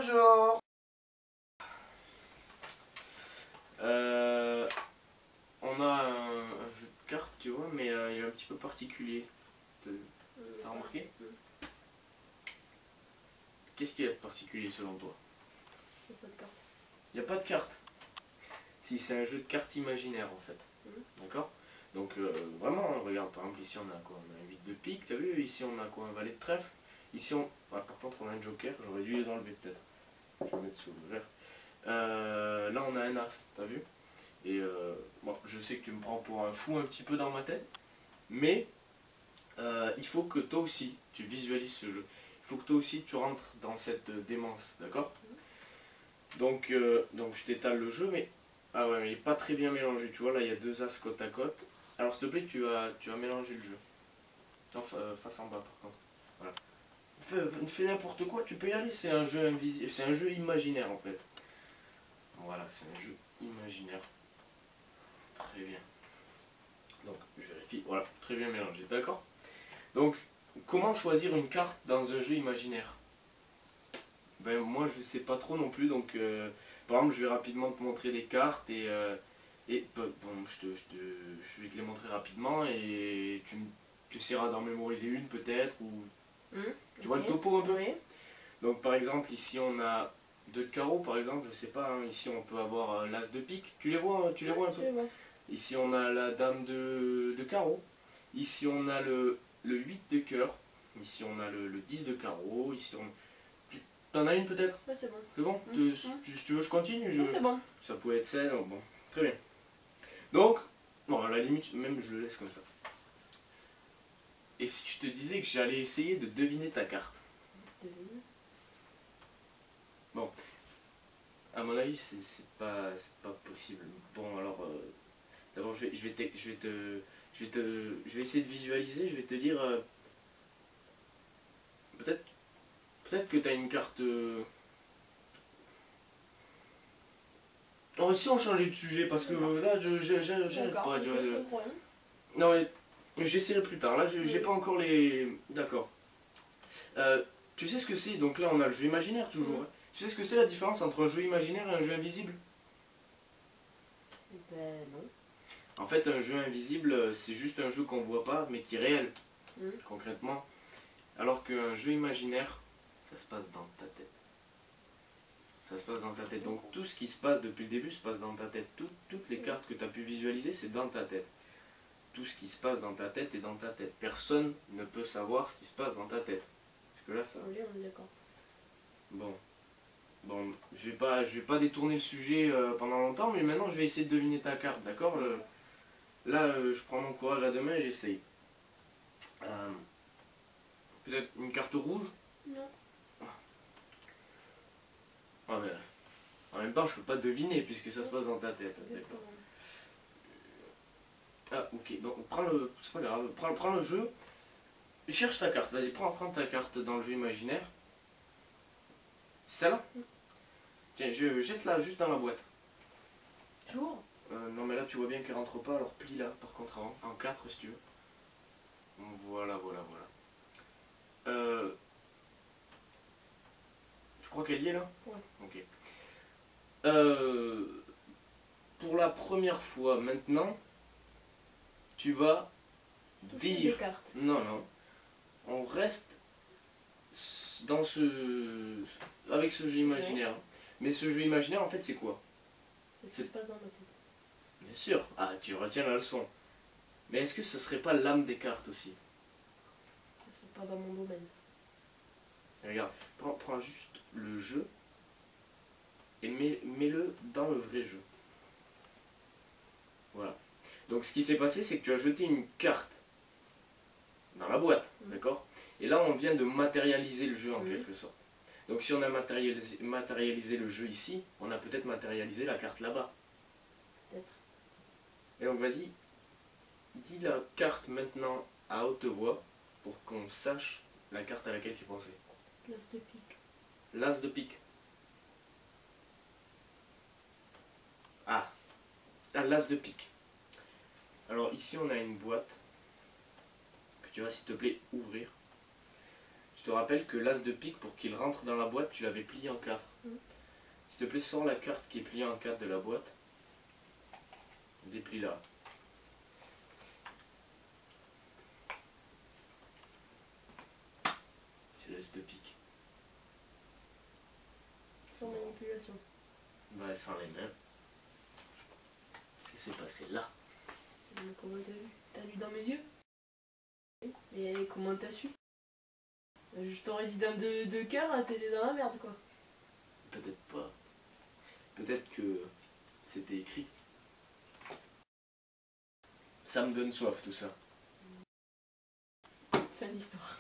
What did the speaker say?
Major. On a un jeu de cartes, tu vois, mais il est un petit peu particulier. T'as remarqué? Qu'est-ce qu'il y a de particulier selon toi? Il n'y a pas de carte. Il n'y a pas de cartes. Si, c'est un jeu de cartes imaginaire en fait. D'accord? Donc vraiment, regarde, par exemple, ici on a quoi? On a un 8 de pique, t'as vu? Ici on a quoi? Un valet de trèfle. Ici on... Ah, par contre on a un joker, j'aurais dû les enlever peut-être. Je vais mettre sous le verre. Là on a un as, t'as vu? Et bon, je sais que tu me prends pour un fou un petit peu dans ma tête, mais il faut que toi aussi tu visualises ce jeu. Il faut que toi aussi tu rentres dans cette démence, d'accord? Donc je t'étale le jeu, mais ah ouais, mais il n'est pas très bien mélangé, tu vois, là il y a deux as côte à côte. Alors s'il te plaît, tu vas mélanger le jeu. Attends, face en bas par contre. Voilà. Fais n'importe quoi, tu peux y aller, c'est un jeu invisible, c'est un jeu imaginaire en fait. Voilà, c'est un jeu imaginaire. Très bien. Donc je vérifie, voilà, très bien mélangé, d'accord? Donc, comment choisir une carte dans un jeu imaginaire? Ben moi je sais pas trop non plus, donc par exemple je vais rapidement te montrer des cartes et bon, je vais te les montrer rapidement et tu essaieras d'en mémoriser une peut-être ou tu vois le topo un peu. Oui. Donc par exemple ici on a deux de carreau par exemple, je sais pas, hein, ici on peut avoir l'as de pique, tu les vois un peu. Ici on a la dame de carreau, ici on a le 8 de cœur, ici on a le 10 de carreau, ici on... T'en as une peut-être? Ouais, c'est bon. C'est bon? Tu veux que je continue? Ouais, c'est bon. Ça pouvait être celle, bon, très bien. Donc, bon, à la limite, même je le laisse comme ça. Et si je te disais que j'allais essayer de deviner ta carte? Bon, à mon avis, c'est pas possible. Bon, alors, d'abord, je vais essayer de visualiser, je vais te dire, peut-être que tu as une carte... Oh, si on changeait de sujet, parce que là, j'arrive pas à dire... Non, mais j'essaierai plus tard. Là, j'ai pas encore les... D'accord. Tu sais ce que c'est? Donc là, on a le jeu imaginaire, toujours. Hein. Tu sais ce que c'est la différence entre un jeu imaginaire et un jeu invisible? Ben non. En fait, un jeu invisible, c'est juste un jeu qu'on voit pas, mais qui est réel, concrètement. Alors qu'un jeu imaginaire, ça se passe dans ta tête. Ça se passe dans ta tête. Donc tout ce qui se passe depuis le début se passe dans ta tête. Toutes les cartes que tu as pu visualiser, c'est dans ta tête. Tout ce qui se passe dans ta tête est dans ta tête. Personne ne peut savoir ce qui se passe dans ta tête. Parce que là, ça... Oui, on est d'accord. Bon, je vais pas détourner le sujet pendant longtemps, mais maintenant je vais essayer de deviner ta carte, d'accord? Là, je prends mon courage à deux mains et j'essaye. Peut-être une carte rouge? Non. Ah, mais en même temps, je peux pas deviner puisque ça se passe dans ta tête. Ah, ok, donc c'est pas grave, prends le jeu. Cherche ta carte, vas-y, prends ta carte dans le jeu imaginaire. C'est celle-là? Tiens, jette-la juste dans la boîte. Toujours? Non, mais là, tu vois bien qu'elle rentre pas, alors plie-la, par contre, en 4 si tu veux. Voilà. Tu crois qu'elle y est là? Ouais. Ok. Pour la première fois, maintenant, tu vas toucher dire... des cartes. Non. On reste dans avec ce jeu imaginaire. Ouais. Mais ce jeu imaginaire, en fait, c'est quoi? C'est ce qui se passe dans ma tête. Bien sûr. Ah, tu retiens la leçon. Mais est-ce que ce serait pas l'âme des cartes aussi? Ça, c'est pas dans mon domaine. Regarde, prends juste le jeu et mets-le dans le vrai jeu. Voilà. Donc ce qui s'est passé, c'est que tu as jeté une carte dans la boîte, d'accord? Et là, on vient de matérialiser le jeu en quelque sorte. Donc si on a matérialisé le jeu ici, on a peut-être matérialisé la carte là-bas. Peut-être. Et donc vas-y, dis la carte maintenant à haute voix pour qu'on sache la carte à laquelle tu pensais. L'as de pique. L'as de pique. Ah, l'as de pique. Alors ici on a une boîte que tu vas s'il te plaît ouvrir. Tu te rappelles que l'as de pique, pour qu'il rentre dans la boîte, tu l'avais plié en 4. S'il te plaît, sors la carte qui est pliée en 4 de la boîte. Déplie-la. C'est l'as de pique. Sans manipulation. Bah, sans les mains. C'est passé là. Mais comment t'as vu? T'as lu dans mes yeux? Et comment t'as su? Je t'aurais dit dame de cœur, t'étais dans la merde quoi. Peut-être pas. Peut-être que c'était écrit. Ça me donne soif tout ça. Fin d'histoire.